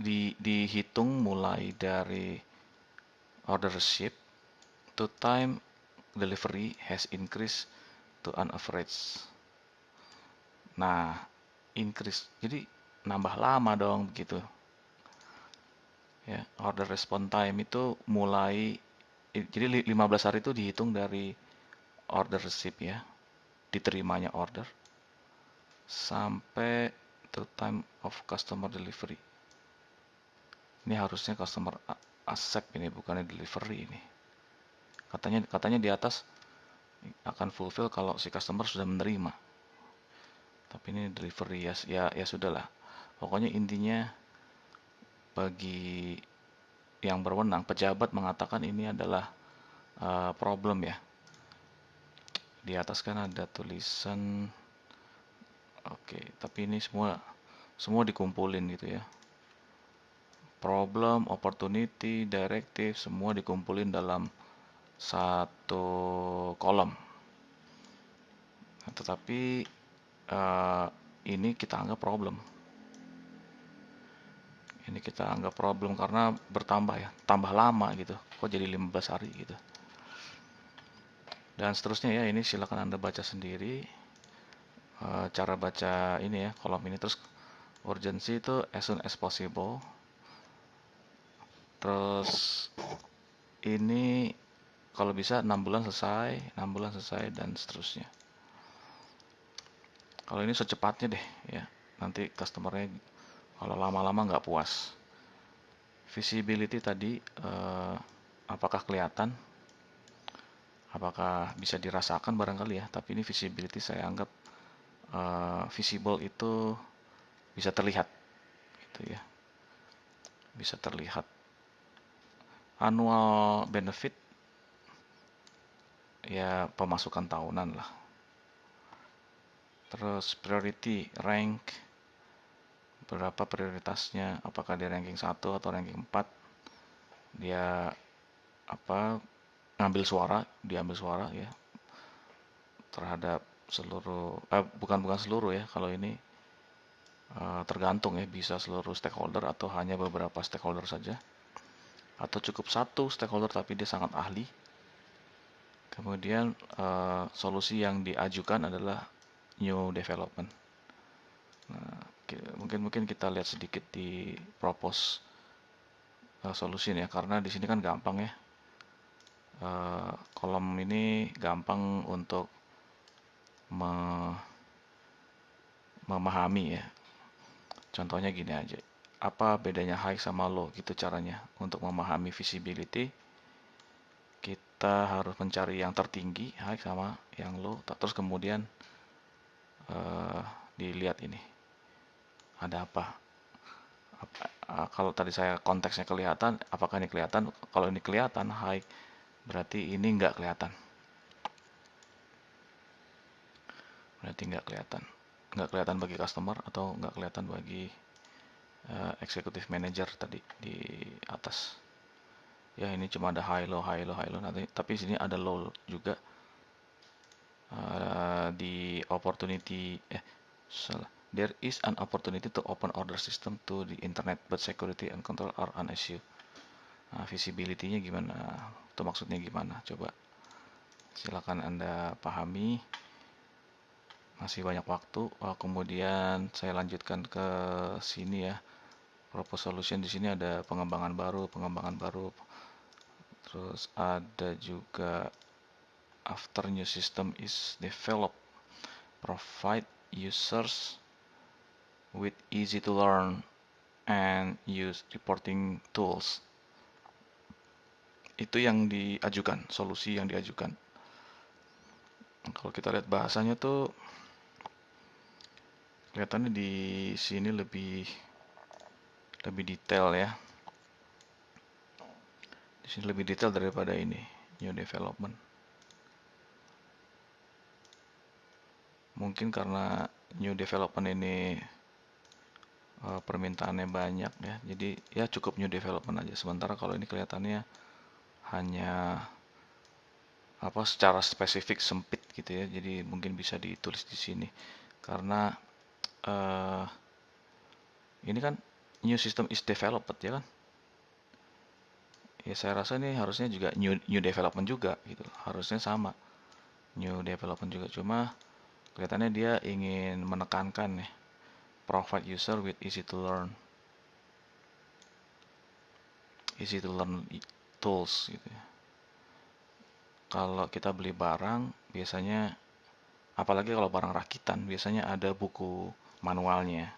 Dihitung mulai dari order receipt to time delivery has increased to an average. Nah, increase. Jadi nambah lama dong begitu. Ya, order response time itu mulai jadi 15 hari itu dihitung dari order receipt ya. Diterimanya order sampai to time of customer delivery. Ini harusnya customer accept ini, bukannya delivery ini. Katanya di atas akan fulfill kalau si customer sudah menerima. Tapi ini delivery ya sudahlah. Pokoknya intinya bagi yang berwenang, pejabat mengatakan ini adalah problem ya. Di atas kan ada tulisan oke, tapi ini semua dikumpulin gitu ya. Problem, opportunity, directive, semua dikumpulin dalam satu kolom. Nah, tetapi ini kita anggap problem. Ini kita anggap problem karena bertambah ya, tambah lama gitu. Kok jadi 15 hari gitu. Dan seterusnya ya, ini silakan Anda baca sendiri cara baca ini ya, kolom ini. Terus urgency itu as soon as possible. Terus ini kalau bisa 6 bulan selesai, 6 bulan selesai, dan seterusnya. Kalau ini secepatnya deh ya, nanti customernya kalau lama-lama nggak puas. Visibility tadi, apakah kelihatan, apakah bisa dirasakan barangkali ya, tapi ini visibility saya anggap visible itu bisa terlihat gitu ya, bisa terlihat. Annual benefit ya, pemasukan tahunan lah. Terus priority rank, berapa prioritasnya, apakah dia ranking 1 atau ranking 4, dia apa ngambil suara, diambil suara ya terhadap seluruh bukan seluruh ya, kalau ini tergantung ya, bisa seluruh stakeholder atau hanya beberapa stakeholder saja, atau cukup satu stakeholder tapi dia sangat ahli. Kemudian solusi yang diajukan adalah new development. Nah, mungkin kita lihat sedikit di propose solusi ya, karena di sini kan gampang ya. Kolom ini gampang untuk memahami ya. Contohnya gini aja. Apa bedanya high sama low gitu caranya. Untuk memahami visibility, kita harus mencari yang tertinggi, high sama yang low. Terus kemudian dilihat ini. Ada apa? Kalau tadi saya konteksnya kelihatan, apakah ini kelihatan? Kalau ini kelihatan high, berarti ini nggak kelihatan. Berarti nggak kelihatan. Nggak kelihatan bagi customer atau nggak kelihatan bagi executive manager tadi di atas. Ya, ini cuma ada high low high low high low nanti, tapi sini ada low juga di opportunity salah. There is an opportunity to open order system to the internet, but security and control are an issue. Nah, visibility-nya gimana? Itu maksudnya gimana? Coba silakan Anda pahami. Masih banyak waktu. Kemudian saya lanjutkan ke sini ya. Propose solution di sini ada pengembangan baru. Terus ada juga after new system is developed, provide users with easy to learn and use reporting tools. Itu yang diajukan, solusi yang diajukan. Kalau kita lihat bahasanya tuh kelihatannya di sini lebih detail ya. Di sini lebih detail daripada ini, new development. Mungkin karena new development ini permintaannya banyak ya, jadi ya cukup new development aja. Sementara kalau ini kelihatannya hanya secara spesifik sempit gitu ya, jadi mungkin bisa ditulis di sini karena ini kan new system is developed ya kan. Ya saya rasa ini harusnya juga new development juga gitu, harusnya sama new development juga, cuma kelihatannya dia ingin menekankan ya, provide user with easy to learn tools gitu ya. Kalau kita beli barang biasanya, apalagi kalau barang rakitan, biasanya ada buku manualnya.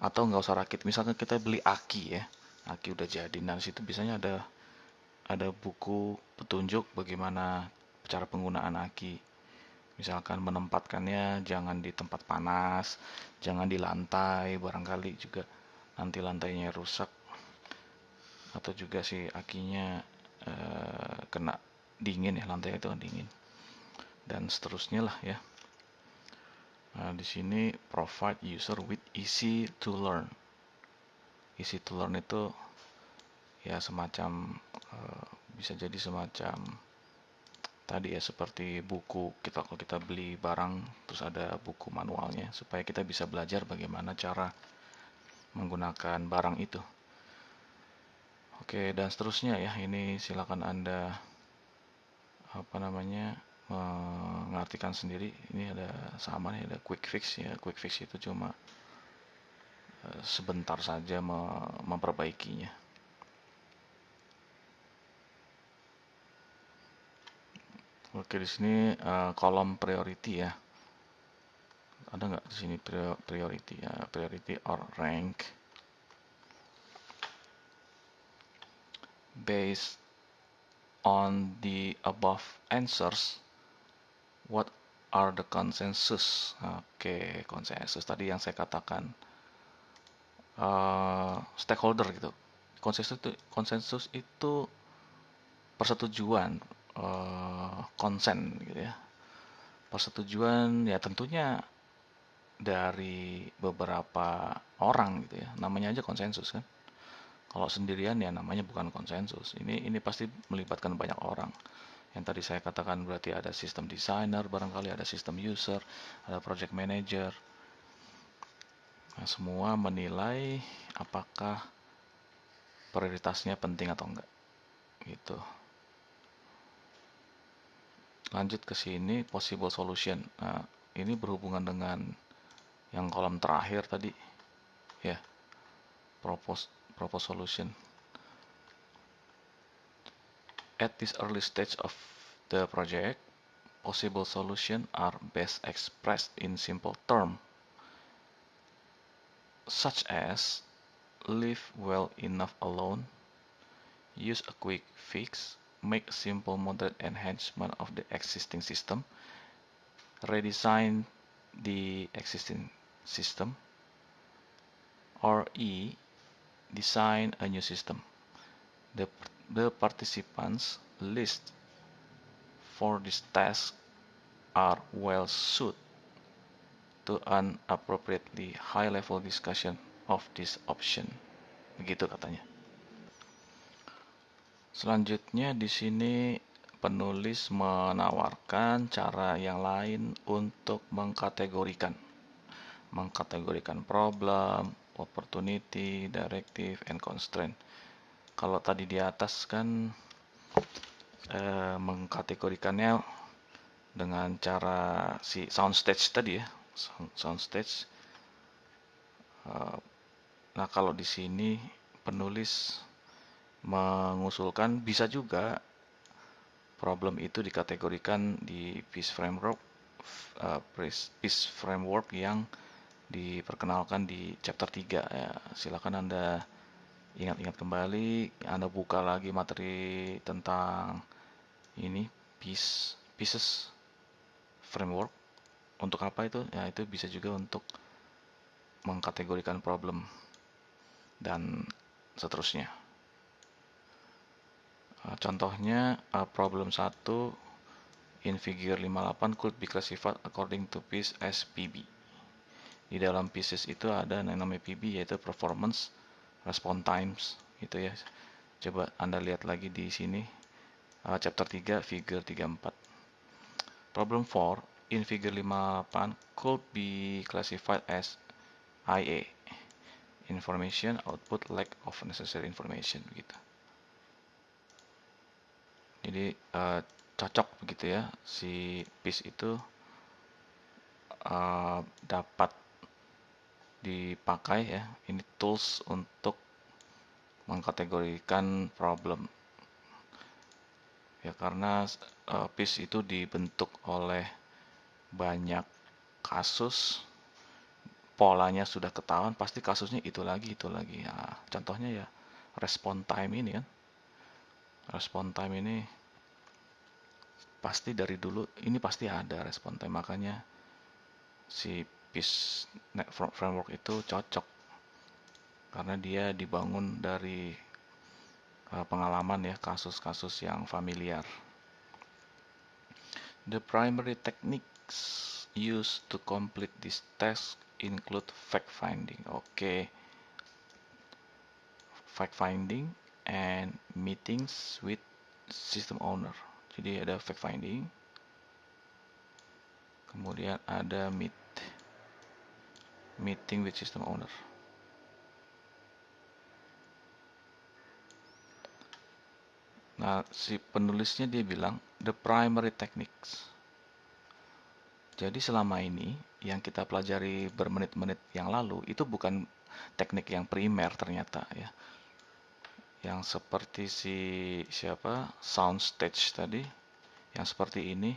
Atau nggak usah rakit, misalkan kita beli aki ya, aki udah jadi, nah situ biasanya ada buku petunjuk bagaimana cara penggunaan aki. Misalkan menempatkannya jangan di tempat panas, jangan di lantai, barangkali juga nanti lantainya rusak, atau juga si akinya kena dingin ya, lantai itu kan dingin, dan seterusnya lah ya. Nah, di sini provide user with easy to learn. Easy to learn itu ya semacam bisa jadi semacam tadi ya, seperti buku kalau kita beli barang terus ada buku manualnya supaya kita bisa belajar bagaimana cara menggunakan barang itu. Oke, dan seterusnya ya, ini silakan Anda apa namanya, mengartikan sendiri. Ini ada sama nih, ada quick fix ya. Quick fix itu cuma sebentar saja memperbaikinya. Oke, di sini kolom priority ya. Ada nggak di sini priority ya? Priority or rank based on the above answers. What are the consensus? Oke, konsensus tadi yang saya katakan stakeholder gitu. Konsensus itu persetujuan, konsen gitu ya. Persetujuan ya tentunya dari beberapa orang gitu ya. Namanya aja konsensus kan. Kalau sendirian ya namanya bukan konsensus. Ini pasti melibatkan banyak orang. Yang tadi saya katakan berarti ada sistem designer, barangkali ada sistem user, ada project manager. Nah, semua menilai apakah prioritasnya penting atau enggak. Gitu. Lanjut ke sini, possible solution. Nah, ini berhubungan dengan yang kolom terakhir tadi. Ya, propose solution. At this early stage of the project, possible solutions are best expressed in simple terms, such as leave well enough alone, use a quick fix, make a simple moderate enhancement of the existing system, redesign the existing system, or E, design a new system. The participants list for this task are well suited to an appropriately high-level discussion of this option. Begitu katanya. Selanjutnya di sini penulis menawarkan cara yang lain untuk mengkategorikan problem, opportunity, directive, and constraint. Kalau tadi di atas kan mengkategorikannya dengan cara si soundstage tadi ya, soundstage. Nah, kalau di sini penulis mengusulkan bisa juga problem itu dikategorikan di PEACE framework yang diperkenalkan di chapter 3 ya. Silakan Anda ingat-ingat kembali, Anda buka lagi materi tentang ini pieces framework. Untuk apa itu? Ya, itu bisa juga untuk mengkategorikan problem dan seterusnya. Contohnya problem 1 in figure 58 could be classified according to piece as PB. Di dalam pieces itu ada yang namanya PB, yaitu performance response times gitu ya. Coba Anda lihat lagi di sini chapter 3 figure 34. Problem 4 in figure 58 could be classified as IA, information output lack of necessary information gitu. Jadi cocok begitu ya, si piece itu dapat dipakai ya, ini tools untuk mengkategorikan problem ya, karena piece itu dibentuk oleh banyak kasus, polanya sudah ketahuan, pasti kasusnya itu lagi ya. Contohnya ya response time ini kan, response time ini pasti dari dulu ini pasti ada response time, makanya si PEACE framework itu cocok karena dia dibangun dari pengalaman ya, kasus-kasus yang familiar. The primary techniques used to complete this task include fact-finding. Oke. Fact-finding and meetings with system owner. Jadi ada fact-finding. Kemudian ada meeting with system owner. Nah, si penulisnya dia bilang the primary techniques. Jadi selama ini yang kita pelajari bermenit-menit yang lalu itu bukan teknik yang primer ternyata ya. Yang seperti siapa soundstage tadi, yang seperti ini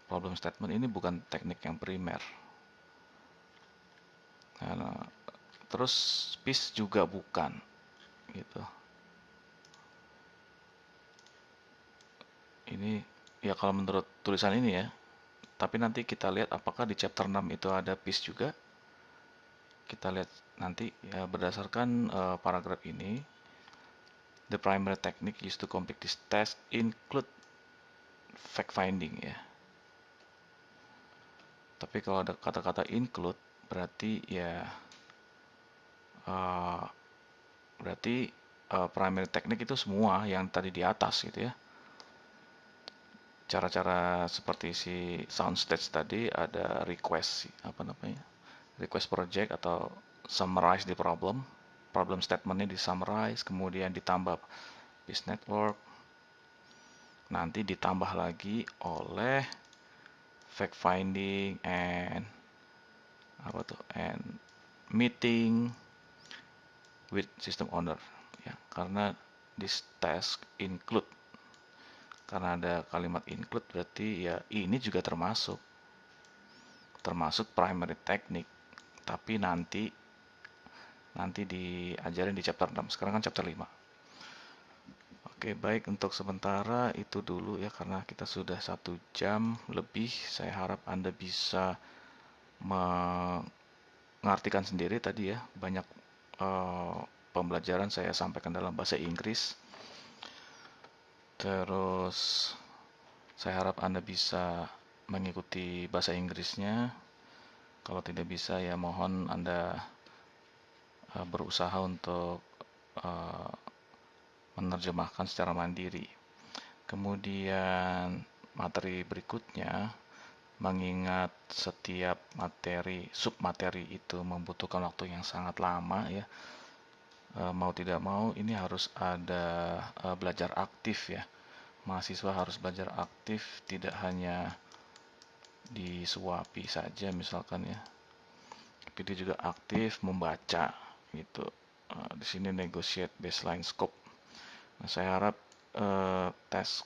problem statement ini bukan teknik yang primer. Nah, terus piece juga bukan gitu. Ini ya kalau menurut tulisan ini ya. Tapi nanti kita lihat apakah di chapter 6 itu ada piece juga. Kita lihat nanti ya berdasarkan paragraf ini. The primary technique used to complete this test include fact finding ya. Tapi kalau ada kata-kata include berarti ya uh, berarti primary technique itu semua yang tadi di atas gitu ya. Cara-cara seperti si soundstage tadi ada request apa namanya? Request project atau summarize the problem statementnya di summarize, kemudian ditambah piece network, nanti ditambah lagi oleh fact finding and apa tuh and meeting with system owner ya, karena this task include, karena ada kalimat include berarti ya ini juga termasuk primary technique, tapi nanti diajarin di chapter 6. Sekarang kan chapter 5. Oke, baik, untuk sementara itu dulu ya, karena kita sudah 1 jam lebih. Saya harap Anda bisa mengartikan sendiri tadi ya. Banyak pembelajaran saya sampaikan dalam bahasa Inggris. Terus saya harap Anda bisa mengikuti bahasa Inggrisnya. Kalau tidak bisa ya mohon Anda berusaha untuk menerjemahkan secara mandiri. Kemudian materi berikutnya, mengingat setiap materi, submateri itu membutuhkan waktu yang sangat lama ya. Mau tidak mau ini harus ada belajar aktif ya. Mahasiswa harus belajar aktif, tidak hanya disuapi saja misalkan ya. Tapi dia juga aktif membaca gitu. Di sini negotiate baseline scope. Nah, saya harap tes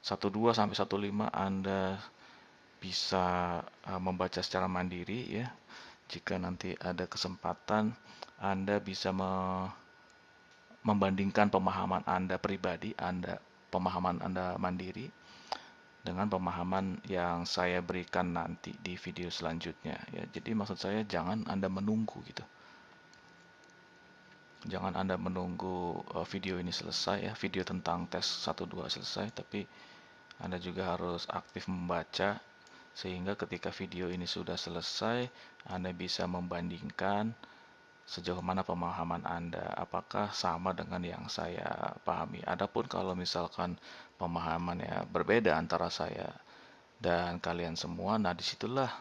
12 sampai 15 Anda bisa membaca secara mandiri ya. Jika nanti ada kesempatan Anda bisa membandingkan pemahaman Anda pribadi, pemahaman Anda mandiri dengan pemahaman yang saya berikan nanti di video selanjutnya ya. Jadi maksud saya jangan Anda menunggu gitu. Jangan Anda menunggu video ini selesai ya, video tentang tes 1-2 selesai, tapi Anda juga harus aktif membaca sehingga ketika video ini sudah selesai, Anda bisa membandingkan sejauh mana pemahaman Anda, apakah sama dengan yang saya pahami. Adapun kalau misalkan pemahamannya berbeda antara saya dan kalian semua, nah disitulah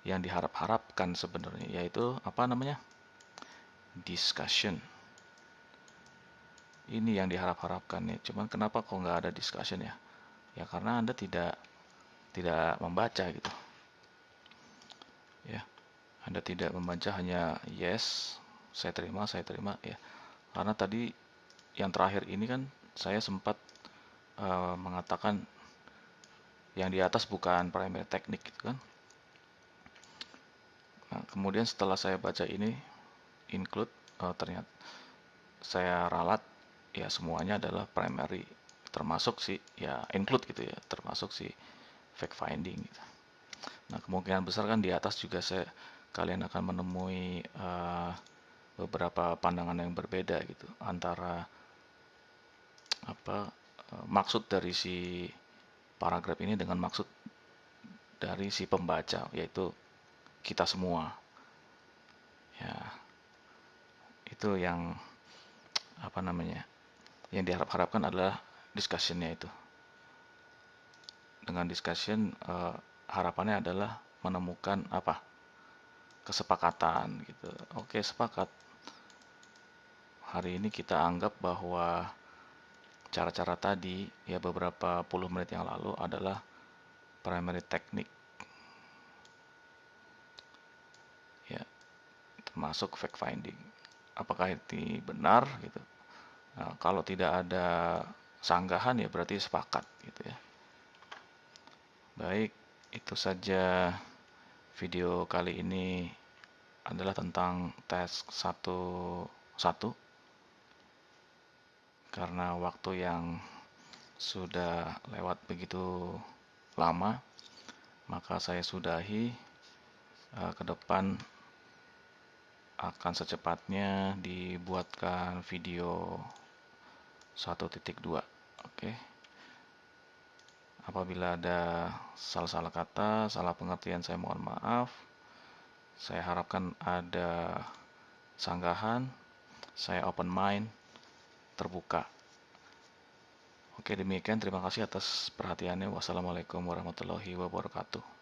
yang diharap-harapkan sebenarnya, yaitu apa namanya? Discussion. Ini yang diharap-harapkan ya. Cuman kenapa kok nggak ada discussion ya? Ya karena Anda tidak membaca gitu. Ya. Anda tidak membaca, hanya yes, saya terima ya. Karena tadi yang terakhir ini kan saya sempat mengatakan yang di atas bukan primary teknik gitu kan. Nah, kemudian setelah saya baca ini include, ternyata saya ralat ya semuanya adalah primary, termasuk si ya include gitu ya, termasuk si fact finding gitu. Nah, kemungkinan besar kan di atas juga kalian akan menemui beberapa pandangan yang berbeda gitu antara apa maksud dari si paragraf ini dengan maksud dari si pembaca, yaitu kita semua. Ya, itu yang apa namanya? Yang diharap-harapkan adalah discussionnya itu. Dengan discussion harapannya adalah menemukan apa? Kesepakatan gitu. Oke, sepakat. Hari ini kita anggap bahwa cara-cara tadi ya beberapa puluh menit yang lalu adalah primary technique ya, termasuk fact finding. Apakah ini benar gitu? Nah, kalau tidak ada sanggahan ya berarti sepakat gitu ya. Baik, itu saja video kali ini adalah tentang tes 1.1. Karena waktu yang sudah lewat begitu lama, maka saya sudahi. Ke depan akan secepatnya dibuatkan video 1.2. Oke. Apabila ada salah-salah kata, salah pengertian, saya mohon maaf. Saya harapkan ada sanggahan. Saya open mind, terbuka. Oke, demikian. Terima kasih atas perhatiannya. Wassalamualaikum warahmatullahi wabarakatuh.